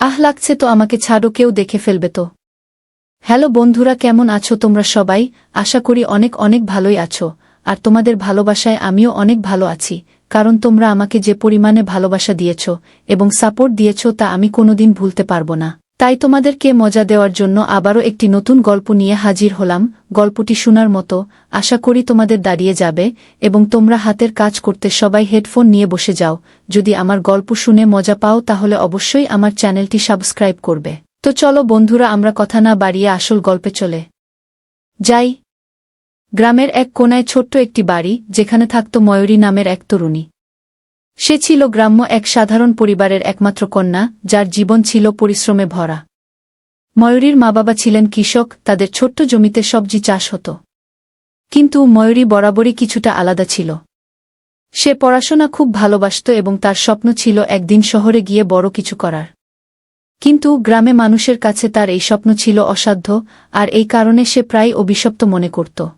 লাগছে তো, আমাকে ছাড়ো, কেউ দেখে ফেলবে তো। হ্যালো বন্ধুরা, কেমন আছো তোমরা সবাই? আশা করি অনেক অনেক ভালোই আছো। আর তোমাদের ভালোবাসায় আমিও অনেক ভালো আছি, কারণ তোমরা আমাকে যে পরিমাণে ভালোবাসা দিয়েছ এবং সাপোর্ট দিয়েছ তা আমি কোনোদিন ভুলতে পারবো না। তাই তোমাদেরকে মজা দেওয়ার জন্য আবারও একটি নতুন গল্প নিয়ে হাজির হলাম। গল্পটি শোনার মতো, আশা করি তোমাদের দাঁড়িয়ে যাবে এবং তোমরা হাতের কাজ করতে সবাই হেডফোন নিয়ে বসে যাও। যদি আমার গল্প শুনে মজা পাও তাহলে অবশ্যই আমার চ্যানেলটি সাবস্ক্রাইব করবে। তো চলো বন্ধুরা, আমরা কথা না বাড়িয়ে আসল গল্পে চলে যাই। গ্রামের এক কোনায় ছোট্ট একটি বাড়ি, যেখানে থাকত ময়ূরী নামের এক তরুণী। সে ছিল গ্রাম্য এক সাধারণ পরিবারের একমাত্র কন্যা, যার জীবন ছিল পরিশ্রমে ভরা। ময়ূরীর মা বাবা ছিলেন কৃষক, তাদের ছোট্ট জমিতে সবজি চাষ হতো। কিন্তু ময়ূরী বরাবরই কিছুটা আলাদা ছিল। সে পড়াশোনা খুব ভালোবাসত এবং তার স্বপ্ন ছিল একদিন শহরে গিয়ে বড় কিছু করার। কিন্তু গ্রামে মানুষের কাছে তার এই স্বপ্ন ছিল অসাধ্য, আর এই কারণে সে প্রায় অভিশপ্ত মনে করত।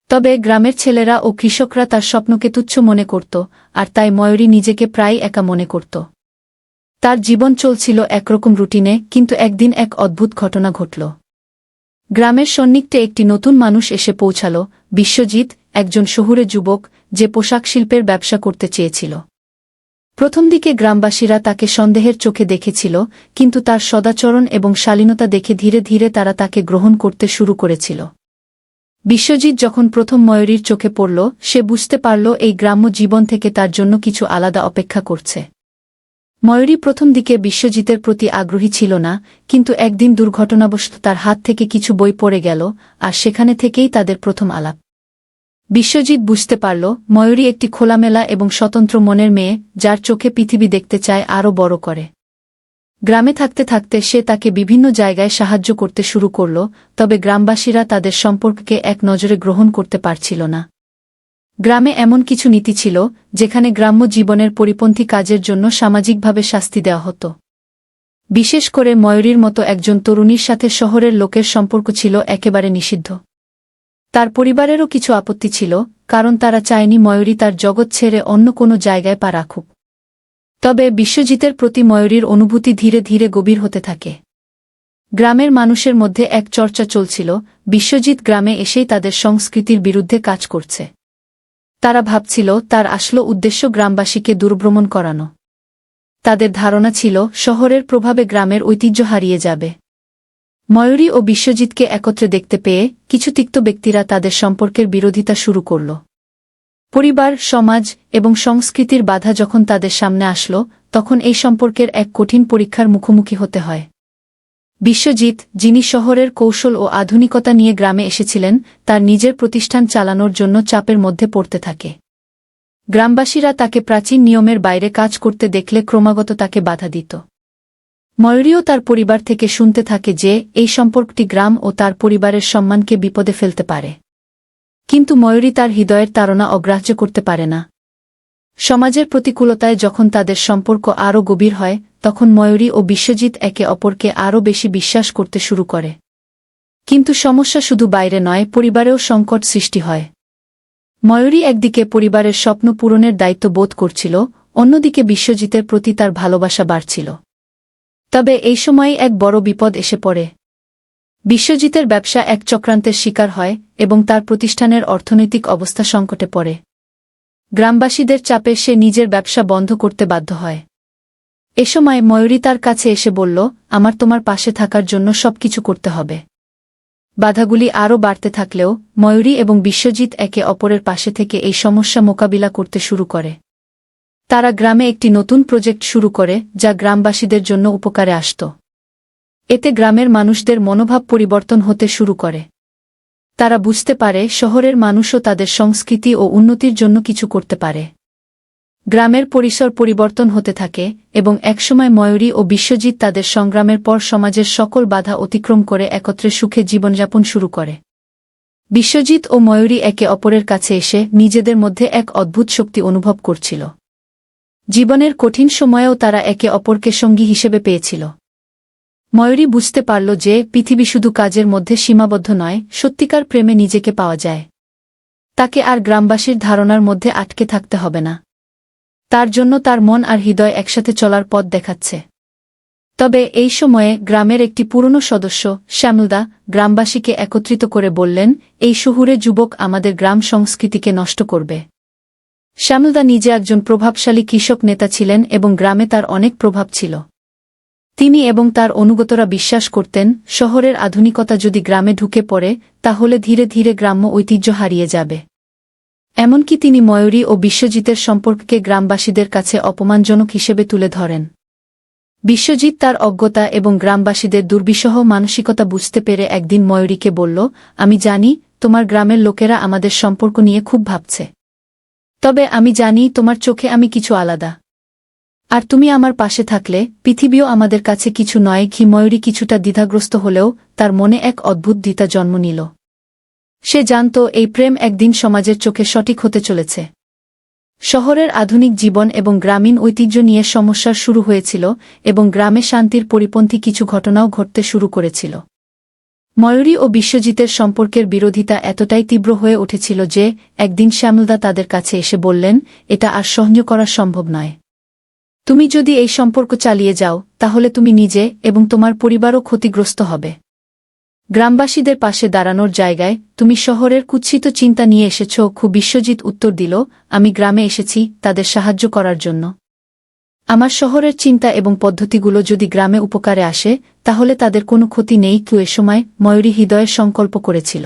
তবে গ্রামের ছেলেরা ও কৃষকরা তার স্বপ্নকে তুচ্ছ মনে করত, আর তাই ময়ূরী নিজেকে প্রায় একা মনে করত। তার জীবন চলছিল একরকম রুটিনে, কিন্তু একদিন এক অদ্ভুত ঘটনা ঘটল। গ্রামের সন্নিকটে একটি নতুন মানুষ এসে পৌঁছাল, বিশ্বজিৎ, একজন শহুরে যুবক, যে পোশাক শিল্পের ব্যবসা করতে চেয়েছিল। প্রথম দিকে গ্রামবাসীরা তাকে সন্দেহের চোখে দেখেছিল, কিন্তু তার সদাচরণ এবং শালীনতা দেখে ধীরে ধীরে তারা তাকে গ্রহণ করতে শুরু করেছিল। বিশ্বজিৎ যখন প্রথম ময়ূরীর চোখে পড়ল, সে বুঝতে পারল এই গ্রাম্য জীবন থেকে তার জন্য কিছু আলাদা অপেক্ষা করছে। ময়ূরী প্রথম দিকে বিশ্বজিতের প্রতি আগ্রহী ছিল না, কিন্তু একদিন দুর্ঘটনাবশত তার হাত থেকে কিছু বই পড়ে গেল, আর সেখানে থেকেই তাদের প্রথম আলাপ। বিশ্বজিৎ বুঝতে পারল ময়ূরী একটি খোলামেলা এবং স্বতন্ত্র মনের মেয়ে, যার চোখে পৃথিবী দেখতে চায় আরও বড় করে। গ্রামে থাকতে থাকতে সে তাকে বিভিন্ন জায়গায় সাহায্য করতে শুরু করল, তবে গ্রামবাসীরা তাদের সম্পর্ককে এক নজরে গ্রহণ করতে পারছিল না। গ্রামে এমন কিছু নীতি ছিল, যেখানে গ্রাম্য জীবনের পরিপন্থী কাজের জন্য সামাজিকভাবে শাস্তি দেওয়া হতো। বিশেষ করে ময়ূরীর মতো একজন তরুণীর সাথে শহরের লোকের সম্পর্ক ছিল একেবারে নিষিদ্ধ। তার পরিবারেরও কিছু আপত্তি ছিল, কারণ তারা চায়নি ময়ূরী তার জগৎ ছেড়ে অন্য কোনো জায়গায় পা রাখুক। তবে বিশ্বজিতের প্রতি ময়ূরীর অনুভূতি ধীরে ধীরে গভীর হতে থাকে। গ্রামের মানুষের মধ্যে এক চর্চা চলছিল, বিশ্বজিৎ গ্রামে এসেই তাদের সংস্কৃতির বিরুদ্ধে কাজ করছে। তারা ভাবছিল তার আসল উদ্দেশ্য গ্রামবাসীকে দুর্ভ্রমণ করানো। তাদের ধারণা ছিল শহরের প্রভাবে গ্রামের ঐতিহ্য হারিয়ে যাবে। ময়ূরী ও বিশ্বজিৎকে একত্রে দেখতে পেয়ে কিছু তিক্ত ব্যক্তিরা তাদের সম্পর্কের বিরোধিতা শুরু করল। পরিবার, সমাজ এবং সংস্কৃতির বাধা যখন তাদের সামনে আসলো, তখন এই সম্পর্কের এক কঠিন পরীক্ষার মুখোমুখি হতে হয়। বিশ্বজিৎ, যিনি শহরের কৌশল ও আধুনিকতা নিয়ে গ্রামে এসেছিলেন, তার নিজের প্রতিষ্ঠান চালানোর জন্য চাপের মধ্যে পড়তে থাকে। গ্রামবাসীরা তাকে প্রাচীন নিয়মের বাইরে কাজ করতে দেখলে ক্রমাগত তাকে বাধা দিত। ময়ূরীও তার পরিবার থেকে শুনতে থাকে যে এই সম্পর্কটি গ্রাম ও তার পরিবারের সম্মানকে বিপদে ফেলতে পারে। কিন্তু ময়ূরী তার হৃদয়ের তাড়না অগ্রাহ্য করতে পারে না। সমাজের প্রতিকূলতায় যখন তাদের সম্পর্ক আরও গভীর হয়, তখন ময়ূরী ও বিশ্বজিৎ একে অপরকে আরও বেশি বিশ্বাস করতে শুরু করে। কিন্তু সমস্যা শুধু বাইরে নয়, পরিবারেও সংকট সৃষ্টি হয়। ময়ূরী একদিকে পরিবারের স্বপ্ন পূরণের দায়িত্ব বোধ করছিল, অন্যদিকে বিশ্বজিতের প্রতি তার ভালোবাসা বাড়ছিল। তবে এই সময়েই এক বড় বিপদ এসে পড়ে। বিশ্বজিতের ব্যবসা এক চক্রান্তের শিকার হয় এবং তার প্রতিষ্ঠানের অর্থনৈতিক অবস্থা সংকটে পড়ে। গ্রামবাসীদের চাপে সে নিজের ব্যবসা বন্ধ করতে বাধ্য হয়। এ সময় ময়ূরী তার কাছে এসে বলল, আমার তোমার পাশে থাকার জন্য সবকিছু করতে হবে। বাধাগুলি আরও বাড়তে থাকলেও ময়ূরী এবং বিশ্বজিৎ একে অপরের পাশে থেকে এই সমস্যা মোকাবিলা করতে শুরু করে। তারা গ্রামে একটি নতুন প্রজেক্ট শুরু করে, যা গ্রামবাসীদের জন্য উপকারে আসত। এতে গ্রামের মানুষদের মনোভাব পরিবর্তন হতে শুরু করে। তারা বুঝতে পারে শহরের মানুষও তাদের সংস্কৃতি ও উন্নতির জন্য কিছু করতে পারে। গ্রামের পরিসর পরিবর্তন হতে থাকে এবং একসময় ময়ূরী ও বিশ্বজিৎ তাদের সংগ্রামের পর সমাজের সকল বাধা অতিক্রম করে একত্রে সুখে জীবনযাপন শুরু করে। বিশ্বজিৎ ও ময়ূরী একে অপরের কাছে এসে নিজেদের মধ্যে এক অদ্ভুত শক্তি অনুভব করছিল। জীবনের কঠিন সময়েও তারা একে অপরকে সঙ্গী হিসেবে পেয়েছিল। ময়ূরী বুঝতে পারল যে পৃথিবী শুধু কাজের মধ্যে সীমাবদ্ধ নয়, সত্যিকার প্রেমে নিজেকে পাওয়া যায়। তাকে আর গ্রামবাসীর ধারণার মধ্যে আটকে থাকতে হবে না। তার জন্য তার মন আর হৃদয় একসাথে চলার পথ দেখাচ্ছে। তবে এই সময়ে গ্রামের একটি পুরনো সদস্য শ্যামলদা গ্রামবাসীকে একত্রিত করে বললেন, এই শহুরে যুবক আমাদের গ্রাম সংস্কৃতিকে নষ্ট করবে। শ্যামলদা নিজে একজন প্রভাবশালী কৃষক নেতা ছিলেন এবং গ্রামে তার অনেক প্রভাব ছিল। তিনি এবং তার অনুগতরা বিশ্বাস করতেন, শহরের আধুনিকতা যদি গ্রামে ঢুকে পড়ে তাহলে ধীরে ধীরে গ্রাম্য ঐতিহ্য হারিয়ে যাবে। এমনকি তিনি ময়ূরী ও বিশ্বজিতের সম্পর্ককে গ্রামবাসীদের কাছে অপমানজনক হিসেবে তুলে ধরেন। বিশ্বজিৎ তার অজ্ঞতা এবং গ্রামবাসীদের দুর্বিষহ মানসিকতা বুঝতে পেরে একদিন ময়ূরীকে বলল, আমি জানি তোমার গ্রামের লোকেরা আমাদের সম্পর্ক নিয়ে খুব ভাবছে। তবে আমি জানি তোমার চোখে আমি কিছু আলাদা। আর তুমি আমার পাশে থাকলে পৃথিবীও আমাদের কাছে কিছু নয়। ময়ূরী কিছুটা দ্বিধাগ্রস্ত হলেও তার মনে এক অদ্ভুত দ্বিধা জন্ম নিল। সে জানত এই প্রেম একদিন সমাজের চোখে সঠিক হতে চলেছে। শহরের আধুনিক জীবন এবং গ্রামীণ ঐতিহ্য নিয়ে সমস্যা শুরু হয়েছিল এবং গ্রামে শান্তির পরিপন্থী কিছু ঘটনাও ঘটতে শুরু করেছিল। ময়ূরী ও বিশ্বজিতের সম্পর্কের বিরোধিতা এতটাই তীব্র হয়ে উঠেছিল যে একদিন শ্যামলদা তাদের কাছে এসে বললেন, এটা আর সহ্য করা সম্ভব নয়। তুমি যদি এই সম্পর্ক চালিয়ে যাও তাহলে তুমি নিজে এবং তোমার পরিবারও ক্ষতিগ্রস্ত হবে। গ্রামবাসীদের পাশে দাঁড়ানোর জায়গায় তুমি শহরের কুৎসিত চিন্তা নিয়ে এসেছ। বিশ্বজিৎ উত্তর দিল, আমি গ্রামে এসেছি তাদের সাহায্য করার জন্য। আমার শহরের চিন্তা এবং পদ্ধতিগুলো যদি গ্রামে উপকারে আসে তাহলে তাদের কোনো ক্ষতি নেই। এ সময় ময়ূরী হৃদয়ের সংকল্প করেছিল।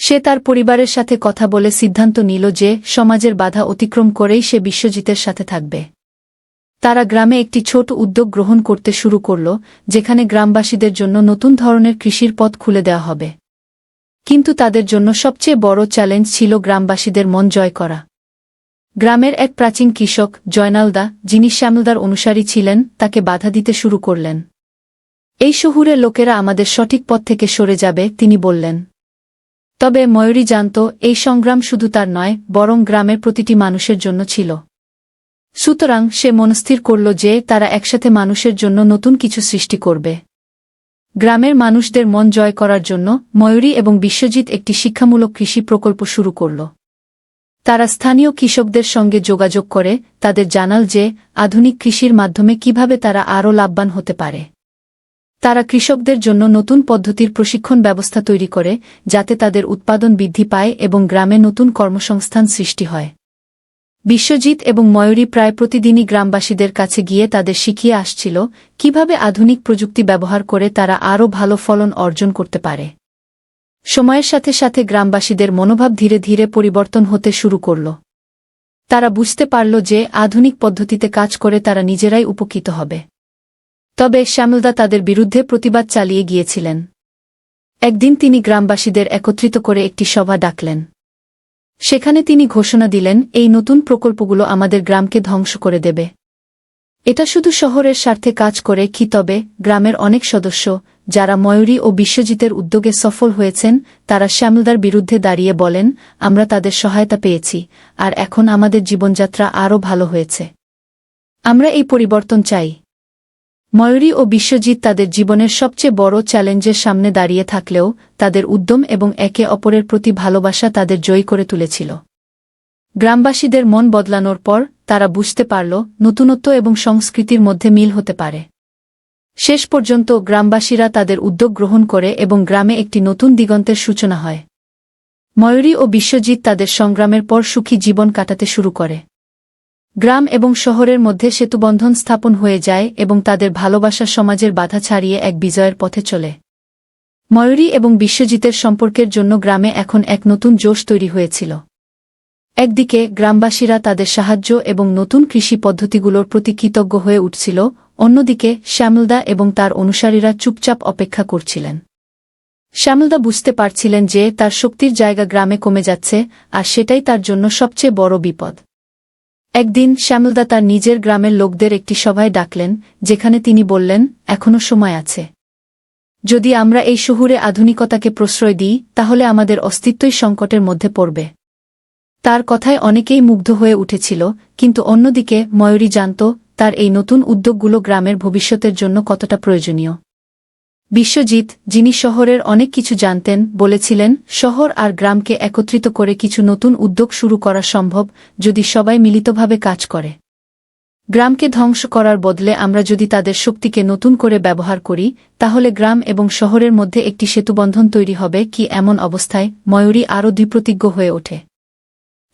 সে তার পরিবারের সাথে কথা বলে সিদ্ধান্ত নিল যে সমাজের বাধা অতিক্রম করেই সে বিশ্বজিতের সাথে থাকবে। তারা গ্রামে একটি ছোট উদ্যোগ গ্রহণ করতে শুরু করল, যেখানে গ্রামবাসীদের জন্য নতুন ধরনের কৃষির পথ খুলে দেওয়া হবে। কিন্তু তাদের জন্য সবচেয়ে বড় চ্যালেঞ্জ ছিল গ্রামবাসীদের মন জয় করা। গ্রামের এক প্রাচীন কৃষক জয়নালদা, যিনি শ্যামলদার অনুসারী ছিলেন, তাকে বাধা দিতে শুরু করলেন। এই শহুরে লোকেরা আমাদের সঠিক পথ থেকে সরে যাবে, তিনি বললেন। তবে ময়ূরী জানত এই সংগ্রাম শুধু তার নয়, বরং গ্রামের প্রতিটি মানুষের জন্য ছিল। সুতরাং সে মনস্থির করল যে তারা একসাথে মানুষের জন্য নতুন কিছু সৃষ্টি করবে। গ্রামের মানুষদের মন জয় করার জন্য ময়ূরী এবং বিশ্বজিৎ একটি শিক্ষামূলক কৃষি প্রকল্প শুরু করল। তারা স্থানীয় কৃষকদের সঙ্গে যোগাযোগ করে তাদের জানাল যে আধুনিক কৃষির মাধ্যমে কিভাবে তারা আরও লাভবান হতে পারে। তারা কৃষকদের জন্য নতুন পদ্ধতির প্রশিক্ষণ ব্যবস্থা তৈরি করে, যাতে তাদের উৎপাদন বৃদ্ধি পায় এবং গ্রামে নতুন কর্মসংস্থান সৃষ্টি হয়। বিশ্বজিৎ এবং ময়ূরী প্রায় প্রতিদিনই গ্রামবাসীদের কাছে গিয়ে তাদের শিখিয়ে আসছিল কিভাবে আধুনিক প্রযুক্তি ব্যবহার করে তারা আরও ভালো ফলন অর্জন করতে পারে। সময়ের সাথে সাথে গ্রামবাসীদের মনোভাব ধীরে ধীরে পরিবর্তন হতে শুরু করল। তারা বুঝতে পারল যে আধুনিক পদ্ধতিতে কাজ করে তারা নিজেরাই উপকৃত হবে। তবে শ্যামলদা তাদের বিরুদ্ধে প্রতিবাদ চালিয়ে গিয়েছিলেন। একদিন তিনি গ্রামবাসীদের একত্রিত করে একটি সভা ডাকলেন। সেখানে তিনি ঘোষণা দিলেন, এই নতুন প্রকল্পগুলো আমাদের গ্রামকে ধ্বংস করে দেবে। এটা শুধু শহরের স্বার্থে কাজ করে তবে গ্রামের অনেক সদস্য, যারা ময়ূরী ও বিশ্বজিতের উদ্যোগে সফল হয়েছেন, তারা শ্যামলদার বিরুদ্ধে দাঁড়িয়ে বলেন, আমরা তাদের সহায়তা পেয়েছি আর এখন আমাদের জীবনযাত্রা আরও ভালো হয়েছে। আমরা এই পরিবর্তন চাই। ময়ূরী ও বিশ্বজিৎ তাদের জীবনের সবচেয়ে বড় চ্যালেঞ্জের সামনে দাঁড়িয়ে থাকলেও তাদের উদ্যম এবং একে অপরের প্রতি ভালোবাসা তাদের জয়ী করে তুলেছিল। গ্রামবাসীদের মন বদলানোর পর তারা বুঝতে পারল নতুনত্ব এবং সংস্কৃতির মধ্যে মিল হতে পারে। শেষ পর্যন্ত গ্রামবাসীরা তাদের উদ্যোগ গ্রহণ করে এবং গ্রামে একটি নতুন দিগন্তের সূচনা হয়। ময়ূরী ও বিশ্বজিৎ তাদের সংগ্রামের পর সুখী জীবন কাটাতে শুরু করে। গ্রাম এবং শহরের মধ্যে সেতুবন্ধন স্থাপন হয়ে যায় এবং তাদের ভালোবাসা সমাজের বাধা ছাড়িয়ে এক বিজয়ের পথে চলে। ময়ূরী এবং বিশ্বজিতের সম্পর্কের জন্য গ্রামে এখন এক নতুন জোশ তৈরি হয়েছিল। একদিকে গ্রামবাসীরা তাদের সাহায্য এবং নতুন কৃষি পদ্ধতিগুলোর প্রতি কৃতজ্ঞ হয়ে উঠছিল, অন্যদিকে শ্যামলদা এবং তার অনুসারীরা চুপচাপ অপেক্ষা করছিলেন। শ্যামলদা বুঝতে পারছিলেন যে তার শক্তির জায়গা গ্রামে কমে যাচ্ছে, আর সেটাই তার জন্য সবচেয়ে বড় বিপদ। একদিন শ্যামলদা তার নিজের গ্রামের লোকদের একটি সভায় ডাকলেন, যেখানে তিনি বললেন, এখনো সময় আছে। যদি আমরা এই শহুরে আধুনিকতাকে প্রশ্রয় দিই তাহলে আমাদের অস্তিত্বই সংকটের মধ্যে পড়বে। তার কথায় অনেকেই মুগ্ধ হয়ে উঠেছিল, কিন্তু অন্যদিকে ময়ূরী জানত তার এই নতুন উদ্যোগগুলো গ্রামের ভবিষ্যতের জন্য কতটা প্রয়োজনীয়। বিশ্বজিৎ, যিনি শহরের অনেক কিছু জানতেন, বলেছিলেন, শহর আর গ্রামকে একত্রিত করে কিছু নতুন উদ্যোগ শুরু করা সম্ভব যদি সবাই মিলিতভাবে কাজ করে। গ্রামকে ধ্বংস করার বদলে আমরা যদি তাদের শক্তিকে নতুন করে ব্যবহার করি তাহলে গ্রাম এবং শহরের মধ্যে একটি সেতুবন্ধন তৈরি হবে। কি এমন অবস্থায় ময়ূরী আরও দৃঢ়প্রতিজ্ঞ হয়ে ওঠে।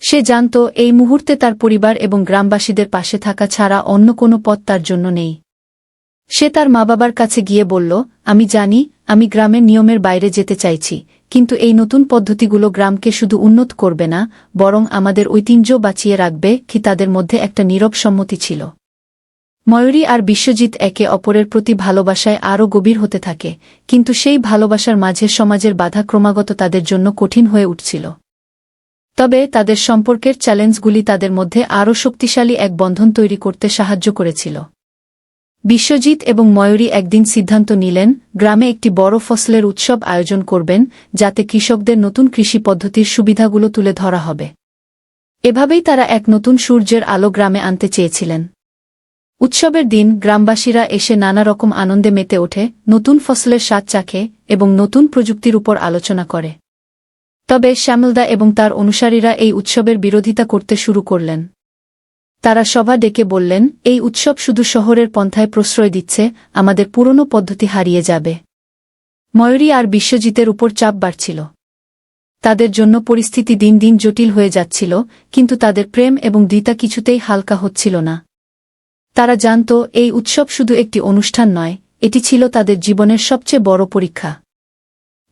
সে জানত এই মুহূর্তে তার পরিবার এবং গ্রামবাসীদের পাশে থাকা ছাড়া অন্য কোনো পথ তার জন্য নেই। সে তার মা-বাবার কাছে গিয়ে বলল, আমি জানি আমি গ্রামের নিয়মের বাইরে যেতে চাইছি, কিন্তু এই নতুন পদ্ধতিগুলো গ্রামকে শুধু উন্নত করবে না, বরং আমাদের ঐতিহ্য বাঁচিয়ে রাখবে। কি তাদের মধ্যে একটা নীরব সম্মতি ছিল। ময়ূরী আর বিশ্বজিৎ একে অপরের প্রতি ভালোবাসায় আরও গভীর হতে থাকে, কিন্তু সেই ভালোবাসার মাঝে সমাজের বাধা ক্রমাগত তাদের জন্য কঠিন হয়ে উঠছিল। তবে তাদের সম্পর্কের চ্যালেঞ্জগুলি তাদের মধ্যে আরও শক্তিশালী এক বন্ধন তৈরি করতে সাহায্য করেছিল। বিশ্বজিৎ এবং ময়ূরী একদিন সিদ্ধান্ত নিলেন গ্রামে একটি বড় ফসলের উৎসব আয়োজন করবেন, যাতে কৃষকদের নতুন কৃষি পদ্ধতির সুবিধাগুলো তুলে ধরা হবে। এভাবেই তারা এক নতুন সূর্যের আলো গ্রামে আনতে চেয়েছিলেন। উৎসবের দিন গ্রামবাসীরা এসে নানা রকম আনন্দে মেতে ওঠে, নতুন ফসলের স্বাদ চাখে এবং নতুন প্রযুক্তির উপর আলোচনা করে। তবে শ্যামলদা এবং তার অনুসারীরা এই উৎসবের বিরোধিতা করতে শুরু করলেন। তারা সভা ডেকে বললেন, এই উৎসব শুধু শহরের পন্থায় প্রশ্রয় দিচ্ছে, আমাদের পুরনো পদ্ধতি হারিয়ে যাবে। ময়ূরী আর বিশ্বজিতের উপর চাপ বাড়ছিল। তাদের জন্য পরিস্থিতি দিন দিন জটিল হয়ে যাচ্ছিল, কিন্তু তাদের প্রেম এবং দৃঢ়তা কিছুতেই হালকা হচ্ছিল না। তারা জানত এই উৎসব শুধু একটি অনুষ্ঠান নয়, এটি ছিল তাদের জীবনের সবচেয়ে বড় পরীক্ষা।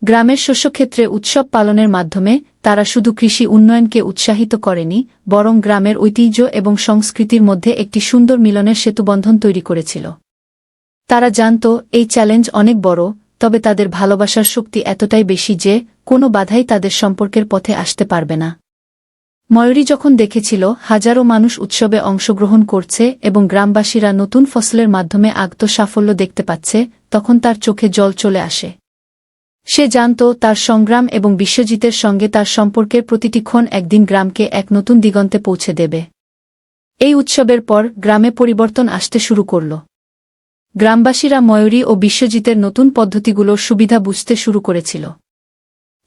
গ্রামের শস্যক্ষেত্রে উৎসব পালনের মাধ্যমে তারা শুধু কৃষি উন্নয়নকে উৎসাহিত করেনি, বরং গ্রামের ঐতিহ্য এবং সংস্কৃতির মধ্যে একটি সুন্দর মিলনের সেতুবন্ধন তৈরি করেছিল। তারা জানত এই চ্যালেঞ্জ অনেক বড়, তবে তাদের ভালোবাসার শক্তি এতটাই বেশি যে কোনো বাধাই তাদের সম্পর্কের পথে আসতে পারবে না। ময়ূরী যখন দেখেছিল হাজারো মানুষ উৎসবে অংশগ্রহণ করছে এবং গ্রামবাসীরা নতুন ফসলের মাধ্যমে আগত সাফল্য দেখতে পাচ্ছে, তখন তার চোখে জল চলে আসে। সে জানত তার সংগ্রাম এবং বিশ্বজিতের সঙ্গে তার সম্পর্কের প্রতিটি ক্ষণ একদিন গ্রামকে এক নতুন দিগন্তে পৌঁছে দেবে। এই উৎসবের পর গ্রামে পরিবর্তন আসতে শুরু করল। গ্রামবাসীরা ময়ূরী ও বিশ্বজিতের নতুন পদ্ধতিগুলোর সুবিধা বুঝতে শুরু করেছিল।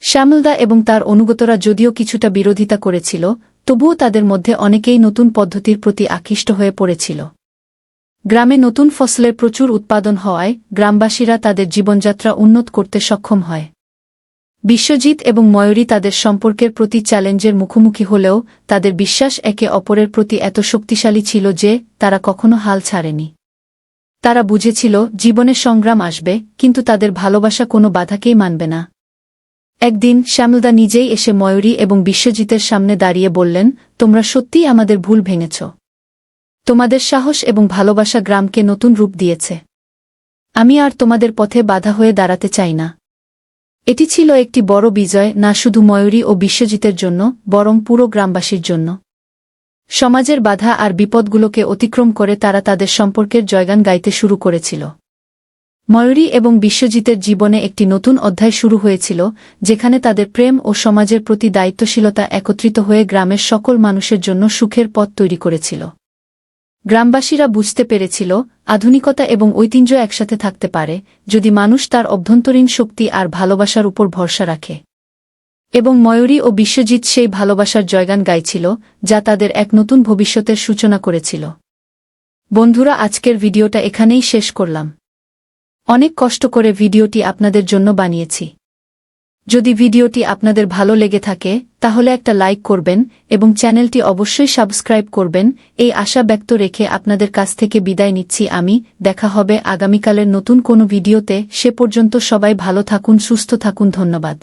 শ্যামলদা এবং তার অনুগতরা যদিও কিছুটা বিরোধিতা করেছিল, তবুও তাদের মধ্যে অনেকেই নতুন পদ্ধতির প্রতি আকৃষ্ট হয়ে পড়েছিল। গ্রামে নতুন ফসলের প্রচুর উৎপাদন হওয়ায় গ্রামবাসীরা তাদের জীবনযাত্রা উন্নত করতে সক্ষম হয়। বিশ্বজিৎ এবং ময়ূরী তাদের সম্পর্কের প্রতি চ্যালেঞ্জের মুখোমুখি হলেও তাদের বিশ্বাস একে অপরের প্রতি এত শক্তিশালী ছিল যে তারা কখনো হাল ছাড়েনি। তারা বুঝেছিল জীবনে সংগ্রাম আসবে, কিন্তু তাদের ভালোবাসা কোনো বাধাকেই মানবে না। একদিন শ্যামলদা নিজেই এসে ময়ূরী এবং বিশ্বজিতের সামনে দাঁড়িয়ে বললেন, তোমরা সত্যিই আমাদের ভুল ভেঙেছ। তোমাদের সাহস এবং ভালোবাসা গ্রামকে নতুন রূপ দিয়েছে। আমি আর তোমাদের পথে বাধা হয়ে দাঁড়াতে চাই না। এটি ছিল একটি বড় বিজয়, না শুধু ময়ূরী ও বিশ্বজিতের জন্য, বরং পুরো গ্রামবাসীর জন্য। সমাজের বাধা আর বিপদগুলোকে অতিক্রম করে তারা তাদের সম্পর্কের জয়গান গাইতে শুরু করেছিল। ময়ূরী এবং বিশ্বজিতের জীবনে একটি নতুন অধ্যায় শুরু হয়েছিল, যেখানে তাদের প্রেম ও সমাজের প্রতি দায়িত্বশীলতা একত্রিত হয়ে গ্রামের সকল মানুষের জন্য সুখের পথ তৈরি করেছিল। গ্রামবাসীরা বুঝতে পেরেছিল আধুনিকতা এবং ঐতিহ্য একসাথে থাকতে পারে যদি মানুষ তার অভ্যন্তরীণ শক্তি আর ভালোবাসার উপর ভরসা রাখে। এবং ময়ূরী ও বিশ্বজিৎ সেই ভালোবাসার জয়গান গাইছিল, যা তাদের এক নতুন ভবিষ্যতের সূচনা করেছিল। বন্ধুরা, আজকের ভিডিওটা এখানেই শেষ করলাম। অনেক কষ্ট করে ভিডিওটি আপনাদের জন্য বানিয়েছি। যদি ভিডিওটি আপনাদের ভালো লেগে থাকে তাহলে একটা লাইক করবেন এবং চ্যানেলটি অবশ্যই সাবস্ক্রাইব করবেন। এই আশা ব্যক্ত রেখে আপনাদের কাছ থেকে বিদায় নিচ্ছি আমি। দেখা হবে আগামীকালের নতুন কোনো ভিডিওতে। সে পর্যন্ত সবাই ভালো থাকুন, সুস্থ থাকুন। ধন্যবাদ।